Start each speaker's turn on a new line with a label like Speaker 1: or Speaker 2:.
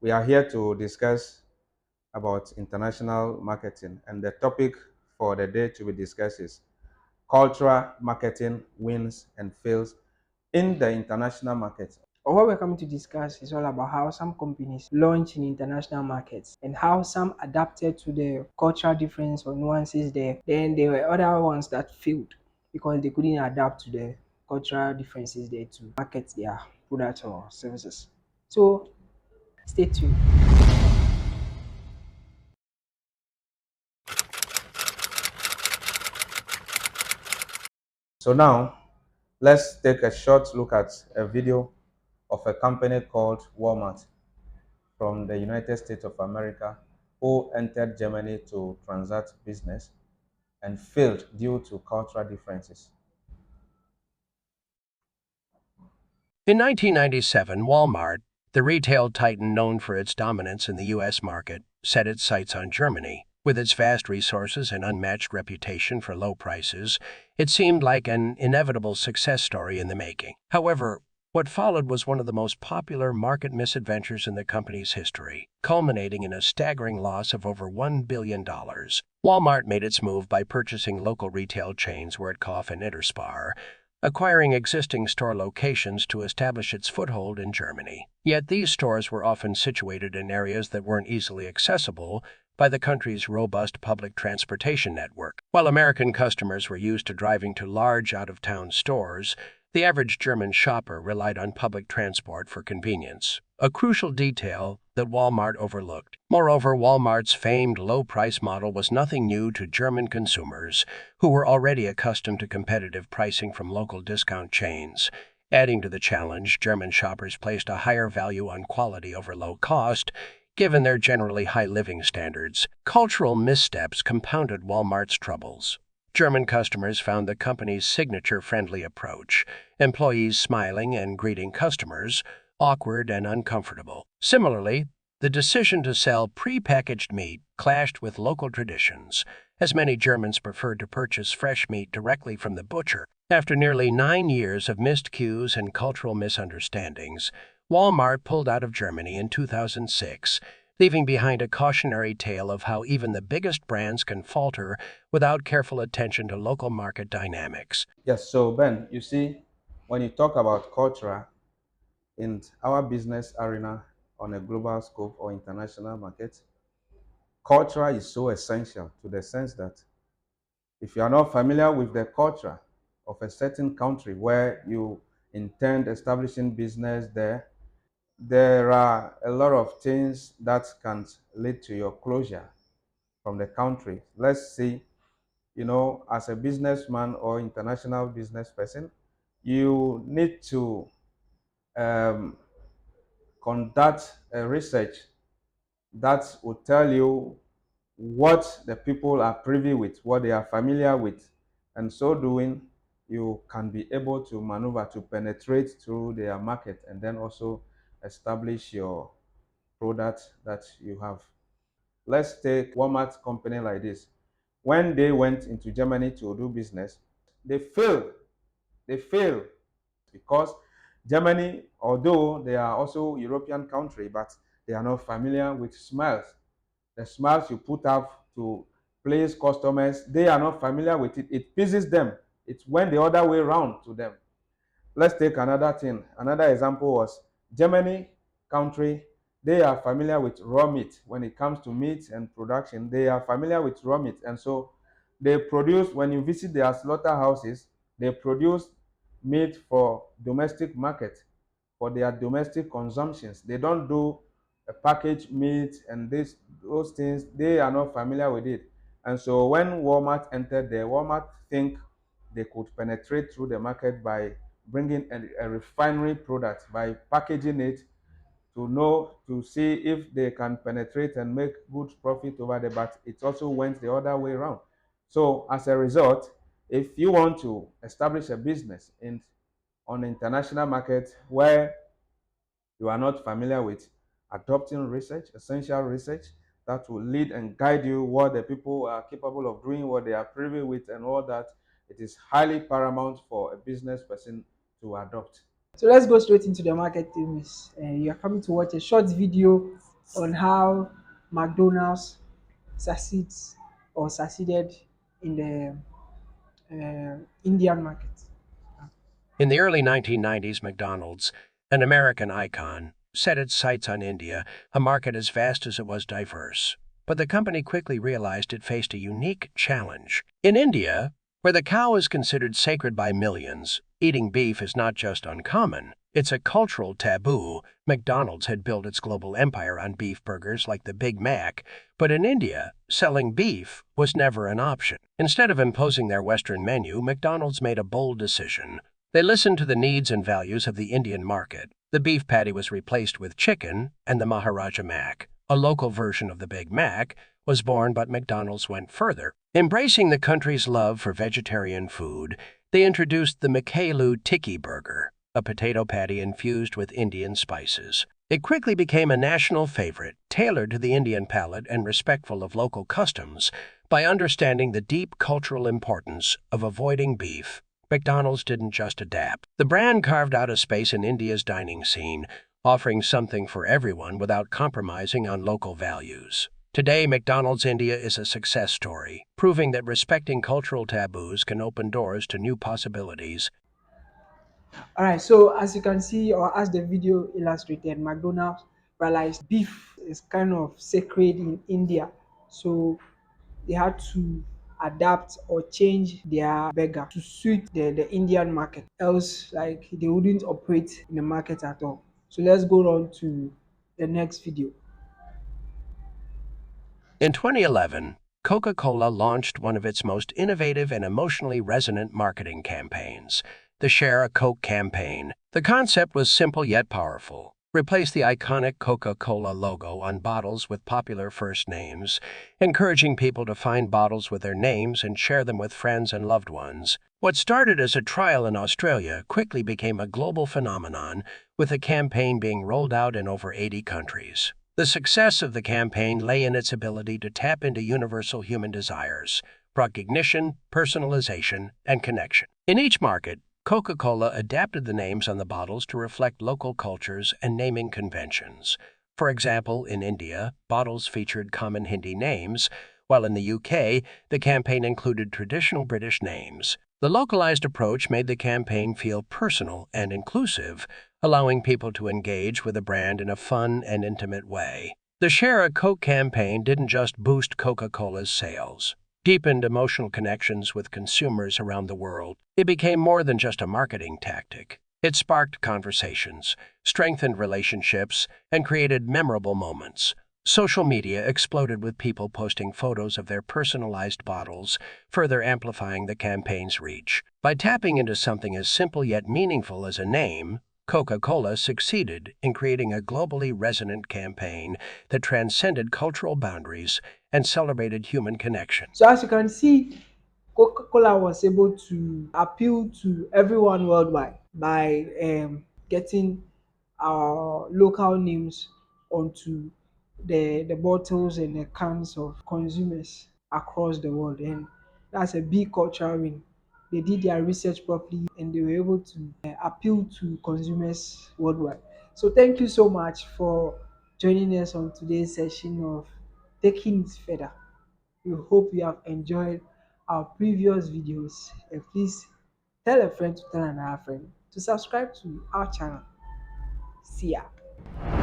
Speaker 1: We are here to discuss about international marketing, and the topic for the day to be discussed is cultural marketing wins and fails in the international market.
Speaker 2: Or what we're coming to discuss is all about how some companies launch in international markets and how some adapted to the cultural difference or nuances there. Then there were other ones that failed because they couldn't adapt to the cultural differences there to market their products or services. So stay tuned.
Speaker 1: So now, let's take a short look at a video of a company called Walmart from the United States of America who entered Germany to transact business and failed due to cultural differences.
Speaker 3: In 1997, Walmart, the retail titan known for its dominance in the U.S. market, set its sights on Germany. With its vast resources and unmatched reputation for low prices, it seemed like an inevitable success story in the making. However, what followed was one of the most popular market misadventures in the company's history, culminating in a staggering loss of over $1 billion. Walmart made its move by purchasing local retail chains Wertkauf and Interspar, acquiring existing store locations to establish its foothold in Germany. Yet these stores were often situated in areas that weren't easily accessible by the country's robust public transportation network. While American customers were used to driving to large out-of-town stores, the average German shopper relied on public transport for convenience, a crucial detail that Walmart overlooked. Moreover, Walmart's famed low-price model was nothing new to German consumers, who were already accustomed to competitive pricing from local discount chains. Adding to the challenge, German shoppers placed a higher value on quality over low cost, given their generally high living standards. Cultural missteps compounded Walmart's troubles. German customers found the company's signature-friendly approach, employees smiling and greeting customers, awkward and uncomfortable. Similarly, the decision to sell pre-packaged meat clashed with local traditions, as many Germans preferred to purchase fresh meat directly from the butcher. After nearly 9 years of missed cues and cultural misunderstandings, Walmart pulled out of Germany in 2006, leaving behind a cautionary tale of how even the biggest brands can falter without careful attention to local market dynamics.
Speaker 1: Yes, so Ben, you see, when you talk about culture in our business arena on a global scope or international market, culture is so essential to the sense that if you are not familiar with the culture of a certain country where you intend establishing business there, there are a lot of things that can lead to your closure from the country. Let's see, as a businessman or international business person, you need to um, conduct a research that will tell you what the people are privy with, what they are familiar with, and so doing, you can be able to maneuver to penetrate through their market and then also establish your product that you have. Let's take Walmart company like this. When they went into Germany to do business, they failed. They failed because Germany, although they are also European country, but they are not familiar with smiles. The smiles you put up to please customers, they are not familiar with it. It pleases them. It went the other way around to them. Let's take another thing. Another example was Germany country. They are familiar with raw meat. When it comes to meat and production, they are familiar with raw meat. And so they produce, when you visit their slaughterhouses, they produce meat for domestic market, for their domestic consumptions. They don't do a packaged meat and those things. They are not familiar with it. And so when Walmart entered there, Walmart think they could penetrate through the market by bringing a refinery product, by packaging it to see if they can penetrate and make good profit over there, but it also went the other way around. So as a result, if you want to establish a business on the international market where you are not familiar with, adopting research, essential research that will lead and guide you what the people are capable of doing, what they are privy with, and all that, it is highly paramount for a business person to adopt.
Speaker 2: So let's go straight into the market things. You're coming to watch a short video on how McDonald's succeeds or succeeded in the Indian market.
Speaker 3: In the early 1990s, McDonald's, an American icon, set its sights on India, a market as vast as it was diverse. But the company quickly realized it faced a unique challenge. In India, where the cow is considered sacred by millions, eating beef is not just uncommon, it's a cultural taboo. McDonald's had built its global empire on beef burgers like the Big Mac, but in India, selling beef was never an option. Instead of imposing their Western menu, McDonald's made a bold decision. They listened to the needs and values of the Indian market. The beef patty was replaced with chicken, and the Maharaja Mac, a local version of the Big Mac, was born, but McDonald's went further. Embracing the country's love for vegetarian food, they introduced the Mikalu Tikki Burger, a potato patty infused with Indian spices. It quickly became a national favorite, tailored to the Indian palate and respectful of local customs. By understanding the deep cultural importance of avoiding beef, McDonald's didn't just adapt. The brand carved out a space in India's dining scene, offering something for everyone without compromising on local values. Today, McDonald's India is a success story, proving that respecting cultural taboos can open doors to new possibilities.
Speaker 2: All right, so as you can see, or as the video illustrated, McDonald's realized beef is kind of sacred in India. So they had to adapt or change their burger to suit the Indian market. Else, like they wouldn't operate in the market at all. So let's go on to the next video.
Speaker 3: In 2011, Coca-Cola launched one of its most innovative and emotionally resonant marketing campaigns, the Share a Coke campaign. The concept was simple yet powerful. Replace the iconic Coca-Cola logo on bottles with popular first names, encouraging people to find bottles with their names and share them with friends and loved ones. What started as a trial in Australia quickly became a global phenomenon, with the campaign being rolled out in over 80 countries. The success of the campaign lay in its ability to tap into universal human desires: recognition, personalization, and connection. In each market, Coca-Cola adapted the names on the bottles to reflect local cultures and naming conventions. For example, in India, bottles featured common Hindi names, while in the UK, the campaign included traditional British names. The localized approach made the campaign feel personal and inclusive, allowing people to engage with the brand in a fun and intimate way. The Share a Coke campaign didn't just boost Coca-Cola's sales. Deepened emotional connections with consumers around the world. It became more than just a marketing tactic. It sparked conversations, strengthened relationships, and created memorable moments. Social media exploded with people posting photos of their personalized bottles, further amplifying the campaign's reach. By tapping into something as simple yet meaningful as a name, Coca-Cola succeeded in creating a globally resonant campaign that transcended cultural boundaries and celebrated human connection.
Speaker 2: So as you can see, Coca-Cola was able to appeal to everyone worldwide by getting our local names onto the bottles and the cans of consumers across the world. And that's a big cultural win. They did their research properly and they were able to appeal to consumers worldwide. So thank you so much for joining us on today's session of Taking It Further. We hope you have enjoyed our previous videos, and please tell a friend to tell another friend to subscribe to our channel. See ya.